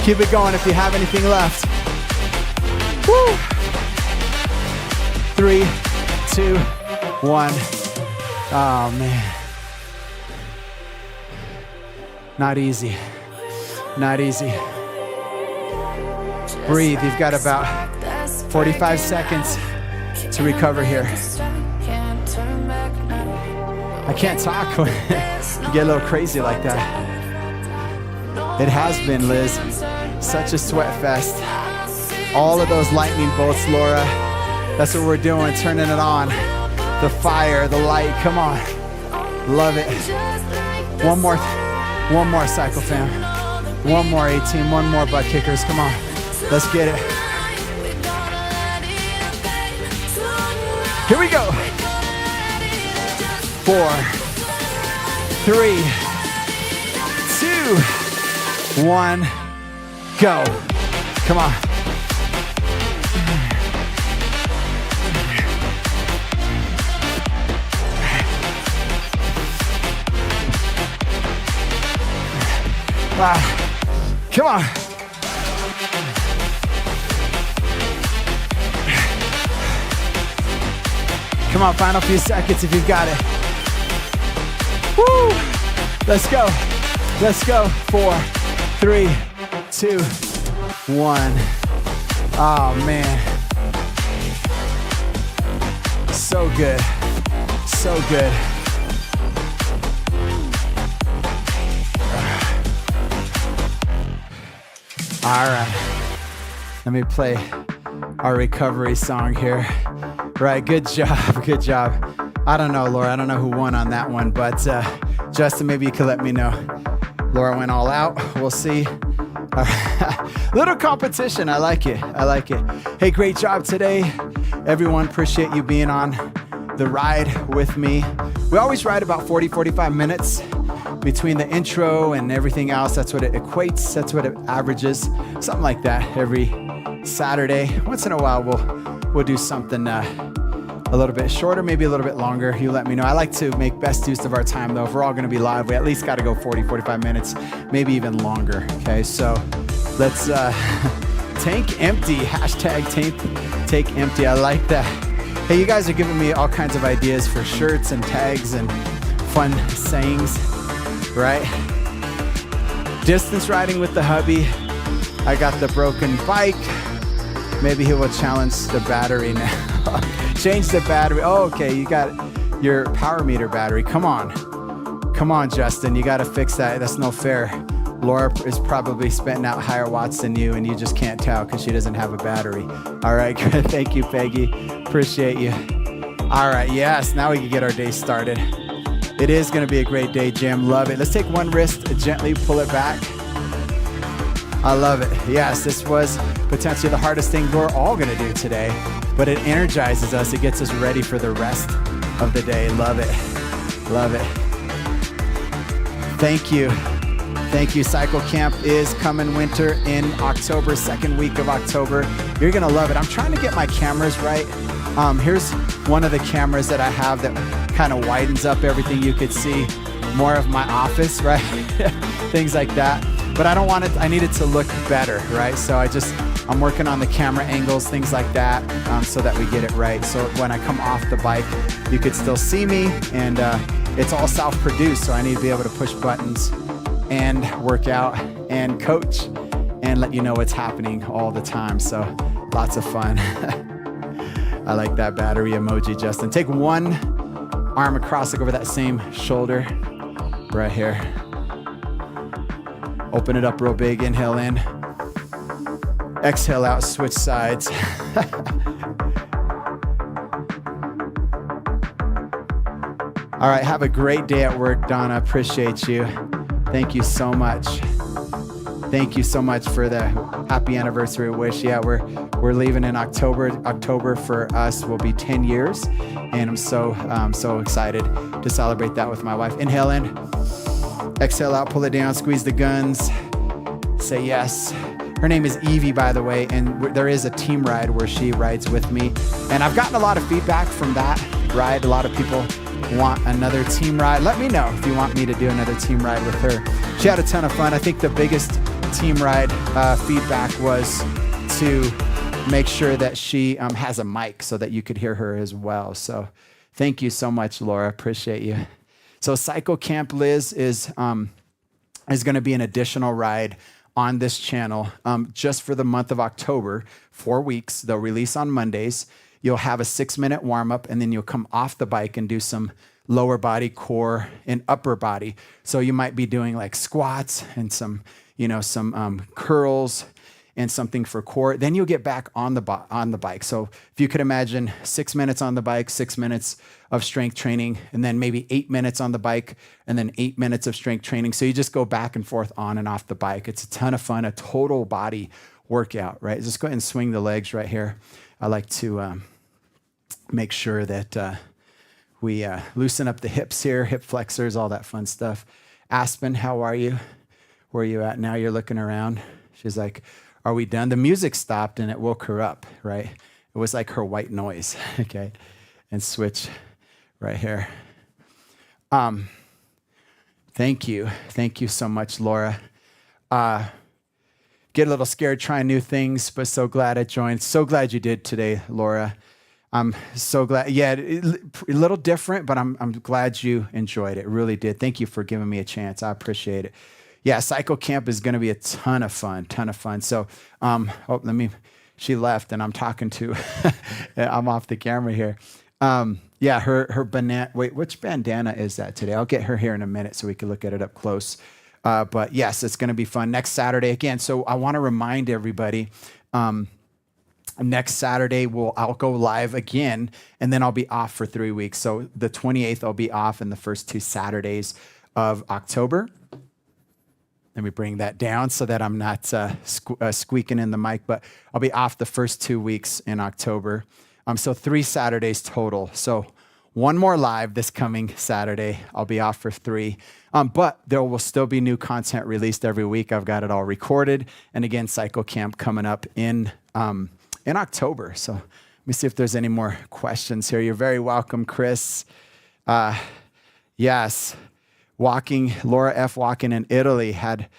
Keep it going if you have anything left. Woo. 3, 2, 1. Oh, man. Not easy. Not easy. Breathe. You've got about 45 seconds to recover here. I can't talk when you get a little crazy like that. It has been, Liz. Such a sweat fest. All of those lightning bolts, Laura. That's what we're doing, turning it on. The fire, the light, come on. Love it. One more, Cycle Fam. One more 18, one more butt kickers, come on. Let's get it. Here we go. 4, 3, 2, 1, go. Come on. Come on. Come on, final few seconds if you've got it. Woo! Let's go. Let's go. 4, 3, 2, 1. Oh, man. So good. So good. All right. Let me play our recovery song here. Right, good job, good job. I don't know, Laura, I don't know who won on that one, but Justin, maybe you could let me know. Laura went all out, we'll see. Little competition, I like it, I like it. Hey, great job today. Everyone, appreciate you being on the ride with me. We always ride about 40, 45 minutes between the intro and everything else. That's what it equates, that's what it averages, something like that every Saturday. Once in a while, we'll do something a little bit shorter, maybe a little bit longer. You let me know. I like to make best use of our time, though. If we're all going to be live, we at least got to go 40, 45 minutes, maybe even longer. Okay, so let's tank empty. Hashtag tank empty. I like that. Hey, you guys are giving me all kinds of ideas for shirts and tags and fun sayings, right? Distance riding with the hubby. I got the broken bike. Maybe he will challenge the battery now. Change the battery. Oh, okay, you got your power meter battery. Come on. Come on, Justin. You got to fix that. That's no fair. Laura is probably spitting out higher watts than you, and you just can't tell because she doesn't have a battery. All right, good. Thank you, Peggy. Appreciate you. All right, yes, now we can get our day started. It is going to be a great day, Jim. Love it. Let's take one wrist, gently pull it back. I love it. Yes, this was potentially the hardest thing we're all going to do today, but it energizes us. It gets us ready for the rest of the day. Love it. Love it. Thank you. Thank you. Cycle Camp is coming winter in October, second week of October. You're going to love it. I'm trying to get my cameras right. Here's one of the cameras that I have that kind of widens up everything you could see. more of my office, right? Things like that. But I don't want it, I need it to look better, right? So I'm working on the camera angles, things like that, so that we get it right. So when I come off the bike, you could still see me, and it's all self-produced, so I need to be able to push buttons and work out and coach and let you know what's happening all the time. So lots of fun. I like that battery emoji, Justin. Take one arm across, like over that same shoulder right here. Open it up real big, inhale in. Exhale out, switch sides. All right, have a great day at work, Donna. Appreciate you. Thank you so much. Thank you so much for the happy anniversary wish. Yeah, we're leaving in October. October for us will be 10 years, and I'm so excited to celebrate that with my wife. Inhale in, exhale out, pull it down, squeeze the guns, say yes. Her name is Evie, by the way, and there is a team ride where she rides with me, and I've gotten a lot of feedback from that ride. A lot of people want another team ride. Let me know if you want me to do another team ride with her. She had a ton of fun. I think the biggest team ride feedback was to make sure that she has a mic so that you could hear her as well. So thank you so much, Laura. Appreciate you. So Cycle Camp Liz is going to be an additional ride on this channel just for the month of October, 4 weeks. They'll release on Mondays. You'll have a 6-minute warm-up, and then you'll come off the bike and do some lower body, core, and upper body. So you might be doing like squats and some curls and something for core. Then you'll get back on the bike. So if you could imagine 6 minutes on the bike, 6 minutes of strength training, and then maybe 8 minutes on the bike, and then 8 minutes of strength training. So you just go back and forth on and off the bike. It's a ton of fun, a total body workout, right? Just go ahead and swing the legs right here. I like to make sure that we loosen up the hips here, hip flexors, all that fun stuff. Aspen, how are you? Where are you at now? You're looking around. She's like, are we done? The music stopped and it woke her up, right? It was like her white noise, okay? And switch right here. Thank you. Thank you so much, Laura. Get a little scared trying new things, but so glad I joined. So glad you did today, Laura. I'm so glad. Yeah, a little different, but I'm glad you enjoyed it. Really did. Thank you for giving me a chance. I appreciate it. Yeah, Cycle Camp is going to be a ton of fun. So, she left and I'm talking to, I'm off the camera here. Yeah, her bandana, wait, which bandana is that today? I'll get her here in a minute so we can look at it up close. But yes, it's going to be fun next Saturday again. So I want to remind everybody, next Saturday, I'll go live again, and then I'll be off for 3 weeks. So the 28th, I'll be off, and the first 2 Saturdays of October. Let me bring that down so that I'm not squeaking in the mic, but I'll be off the first 2 weeks in October. So 3 Saturdays total. So 1 more live this coming Saturday. I'll be off for 3. But there will still be new content released every week. I've got it all recorded. And again, Cycle Camp coming up in October. So let me see if there's any more questions here. You're very welcome, Chris. Yes. Laura F. walking in Italy. Had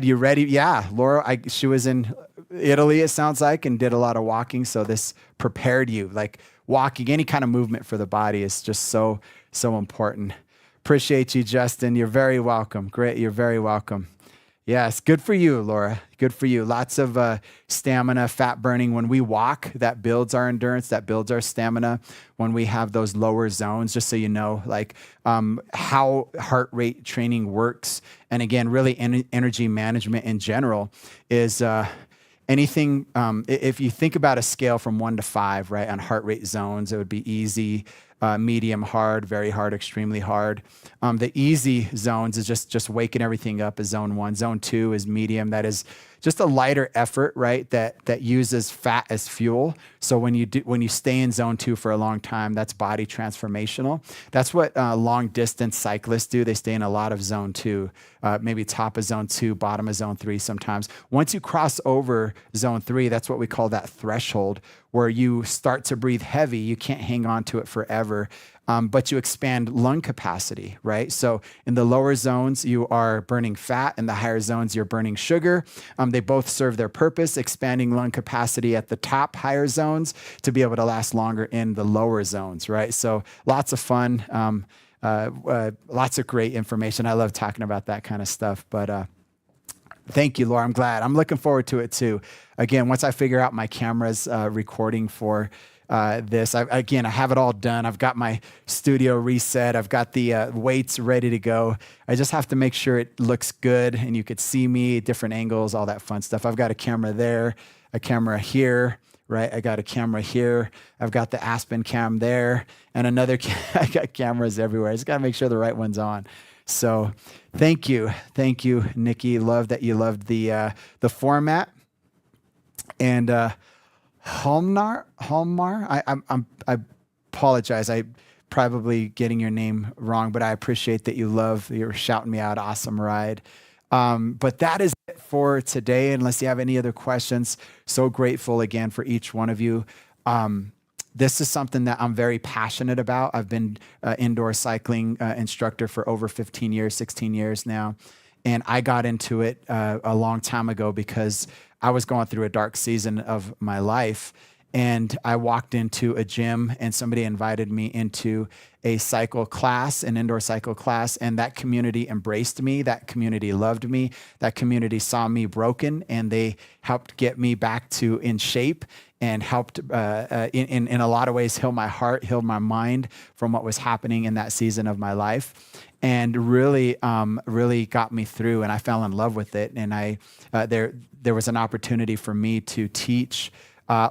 you ready? Yeah, Laura, she was in Italy, it sounds like, and did a lot of walking. So this prepared you. Like walking, any kind of movement for the body is just so important. Appreciate you, Justin. You're very welcome. Great. You're very welcome. Yes, good for you, Laura. Good for you. Lots of stamina, fat burning. When we walk, that builds our endurance, that builds our stamina. When we have those lower zones, just so you know, like how heart rate training works. And again, really energy management in general is anything, if you think about a scale from 1 to 5, right, on heart rate zones, it would be easy, medium, hard, very hard, extremely hard. The easy zones is just waking everything up is zone 1. Zone 2 is medium. That is just a lighter effort, right? That uses fat as fuel. So when you stay in zone 2 for a long time, that's body transformational. That's what long distance cyclists do. They stay in a lot of zone 2, maybe top of zone 2, bottom of zone 3 sometimes. Once you cross over zone 3, that's what we call that threshold, where you start to breathe heavy. You can't hang on to it forever. whatever, but you expand lung capacity, right? So in the lower zones, you are burning fat. In the higher zones, you're burning sugar. They both serve their purpose, expanding lung capacity at the top higher zones to be able to last longer in the lower zones, right? So lots of fun, lots of great information. I love talking about that kind of stuff, but thank you, Laura. I'm glad. I'm looking forward to it too. Again, once I figure out my camera's recording for this, I have it all done. I've got my studio reset. I've got the weights ready to go. I just have to make sure it looks good and you could see me, different angles, all that fun stuff. I've got a camera there, a camera here, right? I got a camera here. I've got the Aspen cam there and another, I got cameras everywhere. I just got to make sure the right one's on. So thank you, Nikki. Love that you loved the format. And Halmar, I apologize. I probably getting your name wrong, but I appreciate that you're shouting me out. Awesome ride. But that is it for today. Unless you have any other questions, so grateful again for each one of you. This is something that I'm very passionate about. I've been indoor cycling instructor for over 15 years, 16 years now. And I got into it a long time ago because I was going through a dark season of my life. And I walked into a gym and somebody invited me into a cycle class, an indoor cycle class. And that community embraced me. That community loved me. That community saw me broken and they helped get me back to in shape and helped in a lot of ways heal my heart, heal my mind from what was happening in that season of my life. And really got me through, and I fell in love with it. And there was an opportunity for me to teach, I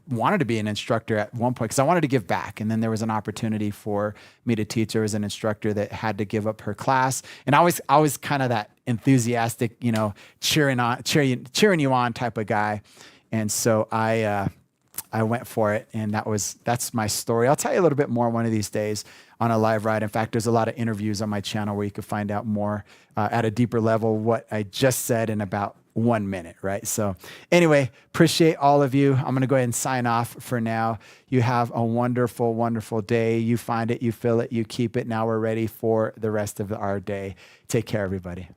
wanted to be an instructor at one point because I wanted to give back. And then there was an opportunity for me to teach. There was an instructor that had to give up her class, and I was kind of that enthusiastic, cheering you on type of guy. And so I went for it, and that's my story. I'll tell you a little bit more one of these days on a live ride. In fact, there's a lot of interviews on my channel where you can find out more at a deeper level what I just said in about 1 minute, right? So anyway, appreciate all of you. I'm going to go ahead and sign off for now. You have a wonderful, wonderful day. You find it, you feel it, you keep it. Now we're ready for the rest of our day. Take care, everybody.